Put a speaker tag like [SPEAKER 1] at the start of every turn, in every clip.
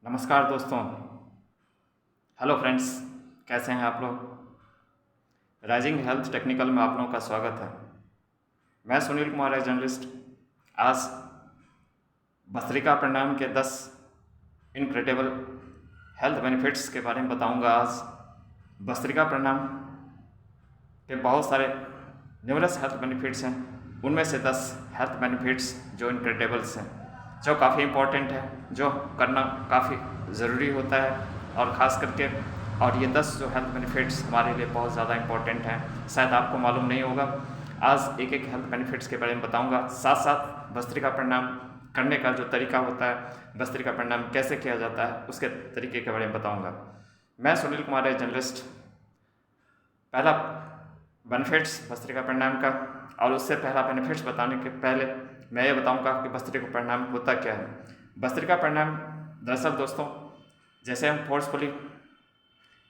[SPEAKER 1] नमस्कार दोस्तों। Hello friends, कैसे हैं आप लोग। राइजिंग हेल्थ टेक्निकल में आप लोगों का स्वागत है। मैं सुनील कुमार है, जर्नलिस्ट। आज भस्त्रिका प्राणायाम के 10 इनक्रेडिबल हेल्थ बेनिफिट्स के बारे में बताऊंगा। आज भस्त्रिका प्राणायाम के बहुत सारे न्यूमरस हेल्थ बेनिफिट्स हैं, उनमें से 10 हेल्थ बेनिफिट्स जो इनक्रेडिबल्स हैं, जो काफ़ी इम्पोर्टेंट है, जो करना काफ़ी ज़रूरी होता है। और ख़ास करके ये 10 जो हेल्थ बेनिफिट्स हमारे लिए बहुत ज़्यादा इम्पोर्टेंट हैं, शायद आपको मालूम नहीं होगा। आज एक एक हेल्थ बेनिफिट्स के बारे में बताऊंगा, साथ साथ भस्त्रिका प्राणायाम करने का जो तरीका होता है, भस्त्रिका प्राणायाम कैसे किया जाता है, उसके तरीके के बारे में बताऊंगा। मैं सुनील कुमार है, जर्नलिस्ट। पहला बेनिफिट्स भस्त्रिका प्राणायाम का, और उससे पहला बेनिफिट्स बताने के पहले मैं ये बताऊंगा कि भस्त्रिका प्राणायाम होता क्या है। भस्त्रिका प्राणायाम दरअसल दोस्तों, जैसे हम फोर्सफुली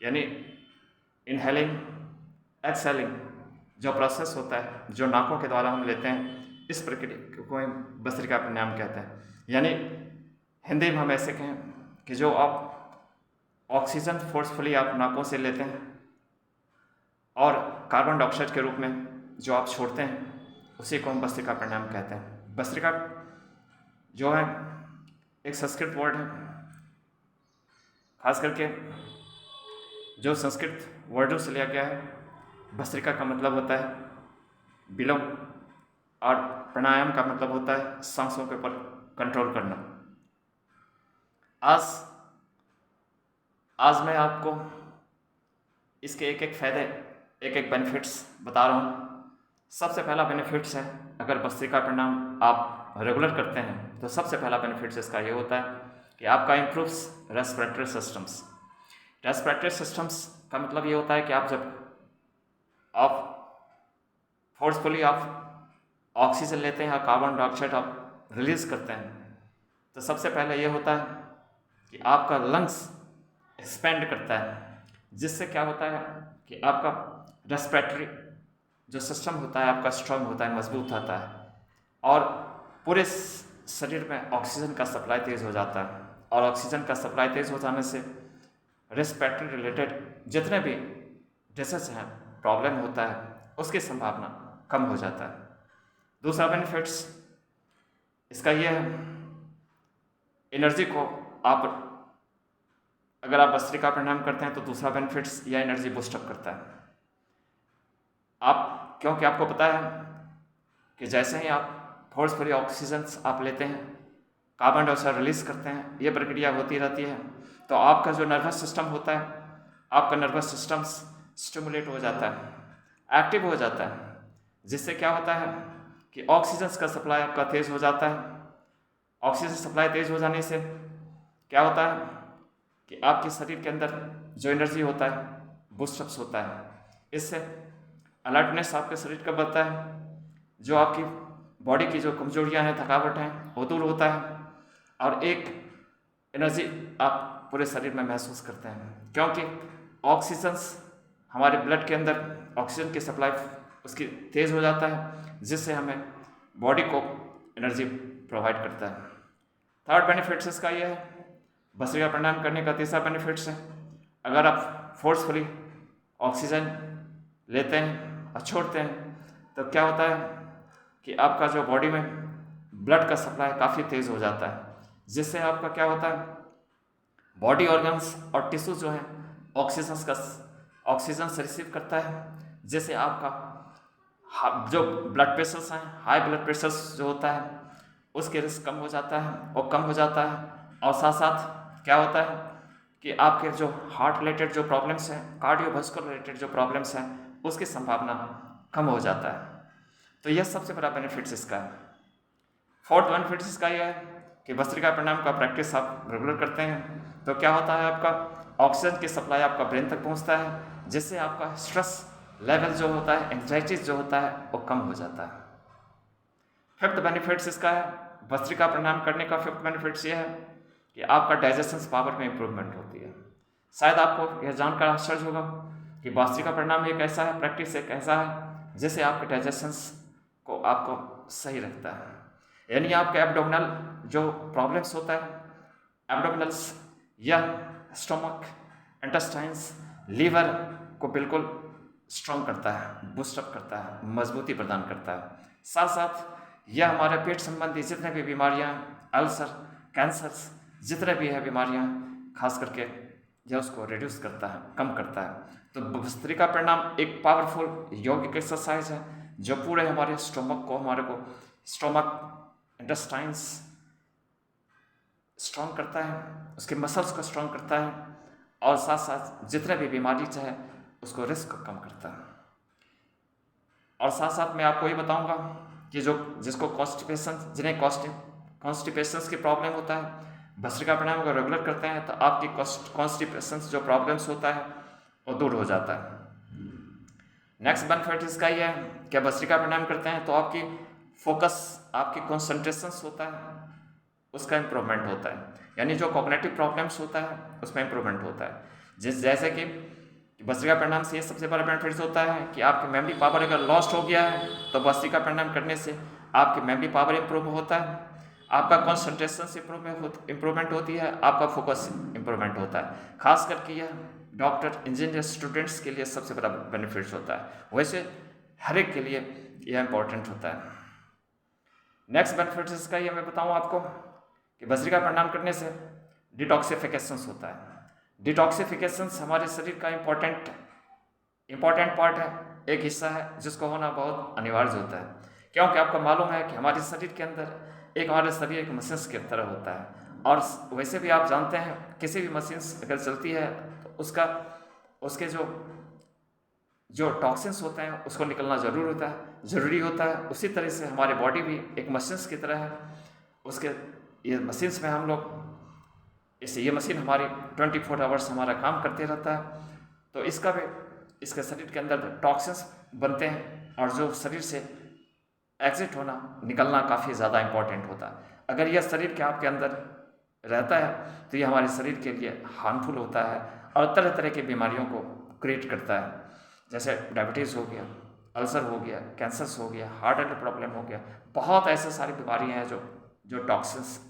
[SPEAKER 1] यानी इनहेलिंग एक्सहेलिंग जो प्रोसेस होता है, जो नाकों के द्वारा हम लेते हैं, इस प्रक्रिया को हम भस्त्रिका प्राणायाम कहते हैं। यानी हिंदी में हम ऐसे कहें कि जो आप ऑक्सीजन फोर्सफुली आप नाकों से लेते हैं और कार्बन डाइऑक्साइड के रूप में जो आप छोड़ते हैं, उसी को हम भस्त्रिका प्राणायाम कहते हैं। भस्त्रिका जो है एक संस्कृत वर्ड है, खास करके जो संस्कृत वर्डों से लिया गया है। भस्त्रिका का मतलब होता है बिलो, और प्राणायाम का मतलब होता है सांसों के ऊपर कंट्रोल करना। आज मैं आपको इसके एक एक फायदे, एक एक बेनिफिट्स बता रहा हूँ। सबसे पहला बेनिफिट्स है, अगर भस्त्रिका प्राणायाम आप रेगुलर करते हैं तो सबसे पहला बेनिफिट्स इसका ये होता है कि आपका improves respiratory systems. Respiratory systems का मतलब ये होता है कि आप फोर्सफुली आप ऑक्सीजन लेते हैं या कार्बन डाइऑक्साइड आप रिलीज करते हैं, तो सबसे पहले ये होता है कि आपका लंग्स एक्सपेंड करता है, जिससे क्या होता है कि आपका रेस्पिरेटरी जो सिस्टम होता है आपका स्ट्रांग होता है, मजबूत होता है, और पूरे शरीर में ऑक्सीजन का सप्लाई तेज़ हो जाता है। और ऑक्सीजन का सप्लाई तेज़ हो जाने से रेस्पिरेटरी रिलेटेड जितने भी डिसीज हैं, प्रॉब्लम होता है, उसकी संभावना कम हो जाता है। दूसरा बेनिफिट्स इसका ये है, एनर्जी को आप अगर आप भस्त्रिका प्राणायाम करते हैं तो दूसरा बेनिफिट्स यह एनर्जी बूस्टअप करता है। क्योंकि आपको पता है कि जैसे ही आप फोर्सफुली ऑक्सीजन आप लेते हैं, कार्बन डाइऑक्साइड रिलीज करते हैं, ये प्रक्रिया होती रहती है, तो आपका जो नर्वस सिस्टम होता है, आपका नर्वस सिस्टम स्टिमुलेट हो जाता है, एक्टिव हो जाता है, जिससे क्या होता है कि ऑक्सीजन का सप्लाई आपका तेज़ हो जाता है। ऑक्सीजन सप्लाई तेज़ हो जाने से क्या होता है कि आपके शरीर के अंदर जो एनर्जी होता है बूस्टअप्स होता है। इससे अलर्टनेस आपके शरीर का बढ़ता है, जो आपकी बॉडी की जो कमजोरियां हैं, थकावट हैं, वो दूर होता है, और एक एनर्जी आप पूरे शरीर में महसूस करते हैं, क्योंकि ऑक्सीजन हमारे ब्लड के अंदर ऑक्सीजन की सप्लाई उसकी तेज़ हो जाता है, जिससे हमें बॉडी को एनर्जी प्रोवाइड करता है। थर्ड बेनिफिट्स इसका यह है, भस्त्रिका प्राणायाम करने का तीसरा बेनिफिट्स है, अगर आप फोर्सफुली ऑक्सीजन लेते हैं और छोड़ते हैं, तो क्या होता है कि आपका जो बॉडी में ब्लड का सप्लाई काफ़ी तेज़ हो जाता है, जिससे आपका क्या होता है, बॉडी ऑर्गन्स और टिश्यू जो है ऑक्सीजन से रिसीव करता है, जिससे आपका जो ब्लड प्रेशर्स हैं, हाई ब्लड प्रेशर्स जो होता है, उसके रिस्क कम हो जाता है और कम हो जाता है। और साथ साथ क्या होता है कि आपके जो हार्ट रिलेटेड जो प्रॉब्लम्स हैं, कार्डियोवास्कुलर रिलेटेड जो प्रॉब्लम्स हैं, उसकी संभावना कम हो जाता है। तो यह सबसे बड़ा बेनिफिट्स इसका है। फोर्थ बेनिफिट्स इसका यह है कि भस्त्रिका प्राणायाम का प्रैक्टिस आप रेगुलर करते हैं तो क्या होता है, आपका ऑक्सीजन की सप्लाई आपका ब्रेन तक पहुंचता है, जिससे आपका स्ट्रेस लेवल जो होता है, एंग्जाइटीज जो होता है, वो कम हो जाता है। फिफ्थ बेनिफिट्स इसका है, भस्त्रिका प्राणायाम करने का फिफ्थ बेनिफिट्स ये है कि आपका डाइजेशन पावर में इंप्रूवमेंट होती है। शायद आपको यह जानकर आश्चर्य होगा कि भस्त्रिका प्राणायाम एक ऐसा है, प्रैक्टिस एक ऐसा है जिससे आपके डाइजेशन को आपको सही रखता है। यानी आपके एब्डोमिनल जो प्रॉब्लम्स होता है, एब्डोमिनल्स यह स्टोमक, इंटेस्टाइन्स, लीवर को बिल्कुल स्ट्रॉन्ग करता है, बूस्टअप करता है, मजबूती प्रदान करता है। साथ साथ यह हमारे पेट संबंधी जितने भी बीमारियां, अल्सर, कैंसर्स, जितने भी है बीमारियां, खास करके यह उसको रिड्यूस करता है, कम करता है। तो भस्त्रिका प्राणायाम एक पावरफुल यौगिक एक्सरसाइज है जो पूरे हमारे स्टोमक को, हमारे को स्टोमक, इंटेस्टाइन्स स्ट्रॉन्ग करता है, उसके मसल्स को स्ट्रॉन्ग करता है और साथ साथ जितने भी बीमारी चाहे उसको रिस्क को कम करता है। और साथ साथ मैं आपको ये बताऊंगा कि जिसको कॉन्स्टिपेशन, जिन्हें कॉन्स्टिपेशन की प्रॉब्लम होता है, भस्त्रिका प्राणायाम को रेगुलर करते हैं तो आपकी कॉन्स्टिपेशन जो प्रॉब्लम्स होता है वो दूर हो जाता है। नेक्स्ट बेनिफिट इसका ये है कि भस्त्रिका प्राणायाम करते हैं तो आपकी फोकस, आपकी कॉन्सेंट्रेशन होता है, उसका इम्प्रूवमेंट होता है। यानी जो कॉग्निटिव प्रॉब्लम्स होता है उसमें इम्प्रूवमेंट होता है। जैसे कि भस्त्रिका प्राणायाम से ये सबसे बड़ा बेनिफिट होता है कि आपकी मेमोरी पावर अगर लॉस्ट हो गया है तो भस्त्रिका प्राणायाम करने से आपकी मेमोरी पावर इम्प्रूव होता है, आपका कॉन्सेंट्रेशन इम्प्रूवमेंट होती है, आपका फोकस इम्प्रूवमेंट होता है। खास करके यह डॉक्टर, इंजीनियर, स्टूडेंट्स के लिए सबसे बड़ा बेनिफिट्स होता है। वैसे हर एक के लिए यह इम्पोर्टेंट होता है। नेक्स्ट बेनिफिट इसका ये मैं बताऊँ आपको कि भस्त्रिका प्राणायाम करने से डिटॉक्सिफिकेशन होता है। डिटॉक्सिफिकेशन हमारे शरीर का इम्पॉर्टेंट पार्ट है, एक हिस्सा है जिसको होना बहुत अनिवार्य होता है। क्योंकि आपको मालूम है कि हमारे शरीर के अंदर हमारे शरीर एक मशीन की तरह होता है और वैसे भी आप जानते हैं किसी भी मशीन अगर चलती है तो उसके जो टॉक्सिन्स होते हैं उसको निकलना ज़रूरी होता है। उसी तरह से हमारे बॉडी भी एक मशीन्स की तरह है। उसके ये मशीन्स में हम लोग ये मशीन हमारी 24 आवर्स हमारा काम करते रहता है। तो इसके शरीर के अंदर टॉक्सिन्स बनते हैं और जो शरीर से एग्जिट होना, निकलना काफ़ी ज़्यादा इम्पॉर्टेंट होता है। अगर यह शरीर के आपके अंदर रहता है तो ये हमारे शरीर के लिए हार्मफुल होता है और तरह तरह की बीमारियों को क्रिएट करता है। जैसे डायबिटीज़ हो गया, अल्सर हो गया, कैंसर्स हो गया, हार्ट अटैक प्रॉब्लम हो गया, बहुत ऐसे सारी बीमारियां हैं जो टॉक्सिन्स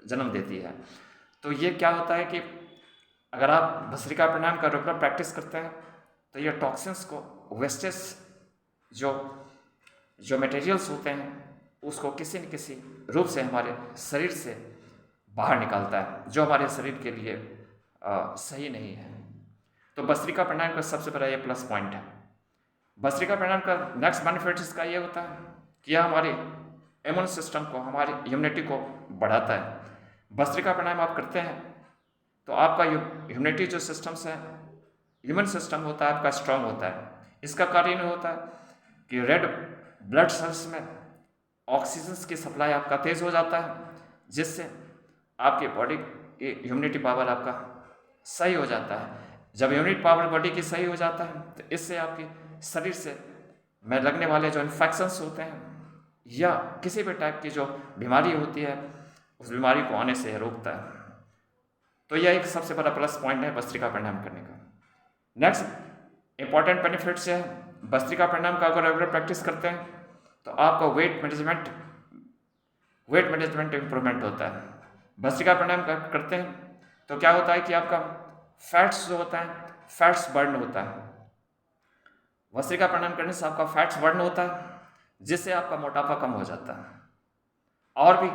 [SPEAKER 1] जन्म देती है। तो ये क्या होता है कि अगर आप भस्त्रिका प्राणायाम का रेगुलर प्रैक्टिस करते हैं तो ये टॉक्सिन्स को, वेस्टेज जो मटेरियल्स होते हैं उसको किसी न किसी रूप से हमारे शरीर से बाहर निकालता है जो हमारे शरीर के लिए सही नहीं है। तो भस्त्रिका प्राणायाम का सबसे बड़ा ये प्लस पॉइंट है। भस्त्रिका प्राणायाम का नेक्स्ट बेनिफिट इसका ये होता है कि यह हमारे इम्यून सिस्टम को, हमारी इम्यूनिटी को बढ़ाता है। भस्त्रिका प्राणायाम आप करते हैं तो आपका इम्यूनिटी जो सिस्टम्स है, इम्यून सिस्टम होता है आपका स्ट्रांग होता है। इसका कार्य ये होता है कि रेड ब्लड सेल्स में ऑक्सीजन की सप्लाई आपका तेज़ हो जाता है, जिससे आपकी बॉडी की इम्यूनिटी पावर आपका सही हो जाता है। जब इम्यूनिटी पावर बॉडी की सही हो जाता है तो इससे आपके शरीर से में लगने वाले जो इन्फेक्शंस होते हैं या किसी भी टाइप की जो बीमारी होती है उस बीमारी को आने से रोकता है। तो यह एक सबसे बड़ा प्लस पॉइंट है भस्त्रिका प्राणायाम करने का। नेक्स्ट इंपॉर्टेंट बेनिफिट्स है भस्त्रिका प्राणायाम का अगर रेगुलर प्रैक्टिस करते हैं तो आपका वेट मैनेजमेंट इंप्रूवमेंट होता है। भस्त्रिका प्राणायाम करते हैं तो क्या होता है कि आपका फैट्स जो होता है, फैट्स बर्न होता है। भस्त्रिका प्राणायाम करने से आपका फैट्स बर्न होता है जिससे आपका मोटापा कम हो जाता है। और भी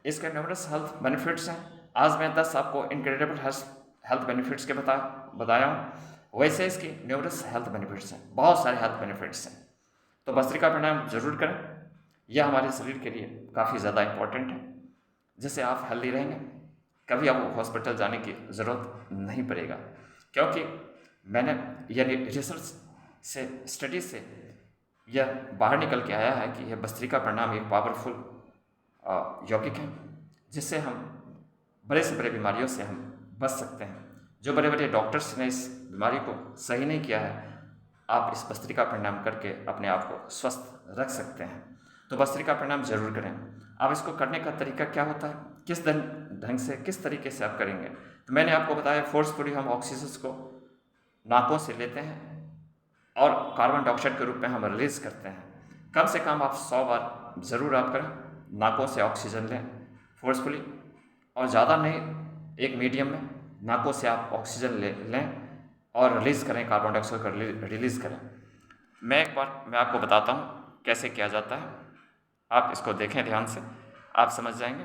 [SPEAKER 1] इसके न्यूमरस हेल्थ बेनिफिट्स हैं। आज मैं 10 आपको इनक्रेडिबल हेल्थ बेनिफिट्स के बताया हूँ। वैसे इसकी न्यूमरस हेल्थ बेनिफिट्स हैं, बहुत सारे हेल्थ बेनिफिट्स हैं। तो भस्त्रिका प्राणायाम जरूर करें, यह हमारे शरीर के लिए काफ़ी ज़्यादा इम्पोर्टेंट है, जिससे आप हेल्दी रहेंगे। कभी आपको हॉस्पिटल जाने की ज़रूरत नहीं पड़ेगा, क्योंकि मैंने यानी रिसर्च से, स्टडी से यह बाहर निकल के आया है कि यह भस्त्रिका प्राणायाम एक पावरफुल यौगिक है जिससे हम बड़े से बड़े बीमारियों से हम बच सकते हैं। जो बड़े बड़े डॉक्टर्स ने इस बीमारी को सही नहीं किया है, आप इस भस्त्रिका प्राणायाम करके अपने आप को स्वस्थ रख सकते हैं। तो भस्त्रिका प्राणायाम जरूर करें। अब इसको करने का तरीका क्या होता है, किस ढंग से, किस तरीके से आप करेंगे, तो मैंने आपको बताया फोर्सफुली हम ऑक्सीजन को नाकों से लेते हैं और कार्बन डाइऑक्साइड के रूप में हम रिलीज करते हैं। कम से कम आप 100 बार ज़रूर आप करें, नाकों से ऑक्सीजन लें फोर्सफुली, और ज़्यादा नहीं एक मीडियम में, नाकों से आप ऑक्सीजन लें और रिलीज़ करें, कार्बन डाइऑक्साइड को रिलीज़ करें। मैं आपको बताता हूँ कैसे किया जाता है, आप इसको देखें ध्यान से, आप समझ जाएंगे।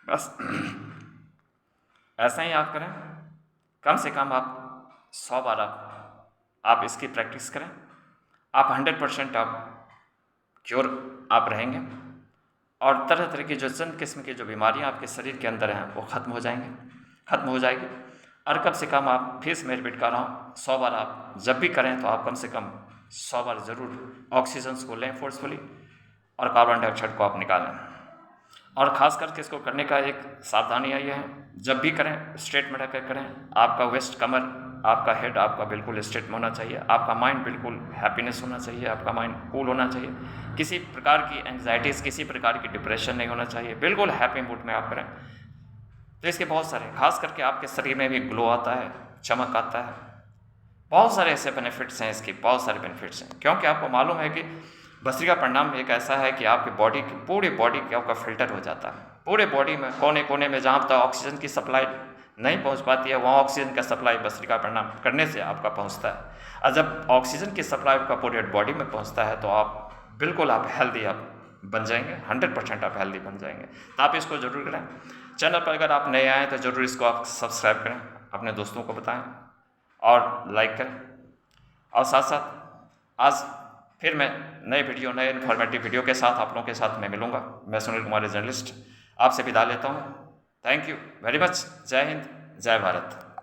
[SPEAKER 1] बस ऐसा ही आप करें, कम से कम आप 100 बार आप इसकी प्रैक्टिस करें। आप 100% आप क्योर आप रहेंगे और तरह तरह की जो चंद किस्म की जो बीमारियां आपके शरीर के अंदर हैं वो खत्म हो जाएंगी। और कम से कम आप फिर से मैं रिपीट कर रहा हूँ, 100 बार आप जब भी करें तो आप कम से कम 100 बार ज़रूर ऑक्सीजन को लें फोर्सफुली और कार्बन डाइऑक्साइड को आप निकालें। और ख़ास करके इसको करने का एक सावधानी ये है, जब भी करें स्ट्रेट में रखकर करें। आपका वेस्ट, कमर, आपका हेड आपका बिल्कुल स्ट्रेट में होना चाहिए, आपका माइंड बिल्कुल हैप्पीनेस होना चाहिए, आपका माइंड कूल होना चाहिए, किसी प्रकार की एंग्जाइटीज़, किसी प्रकार की डिप्रेशन नहीं होना चाहिए, बिल्कुल हैप्पी मूड में आप करें। तो इसके बहुत सारे, खास करके आपके शरीर में भी ग्लो आता है, चमक आता है, बहुत सारे ऐसे बेनिफिट्स हैं, इसके बहुत सारे बेनिफिट्स हैं। क्योंकि आपको मालूम है कि भस्त्रिका प्राणायाम एक ऐसा है कि आपकी बॉडी की, पूरी बॉडी का आपका फिल्टर हो जाता है। पूरे बॉडी में कोने कोने में जहाँ तक ऑक्सीजन की सप्लाई नहीं पहुँच पाती है, वहाँ ऑक्सीजन का सप्लाई भस्त्रिका प्राणायाम करने से आपका पहुँचता है। और जब ऑक्सीजन की सप्लाई आपका पूरे बॉडी में पहुँचता है तो आप बिल्कुल आप हेल्दी आप बन जाएंगे, 100% आप हेल्दी बन जाएंगे। तो आप इसको ज़रूर करें। चैनल पर अगर आप नए आए तो ज़रूर इसको आप सब्सक्राइब करें, अपने दोस्तों को बताएं और लाइक करें। और साथ साथ आज फिर मैं नए इन्फॉर्मेटिव वीडियो के साथ आप लोगों के साथ मैं मिलूँगा। मैं सुनील कुमार जर्नलिस्ट आपसे विदा लेता हूँ। Thank you very much. जय हिंद, जय भारत।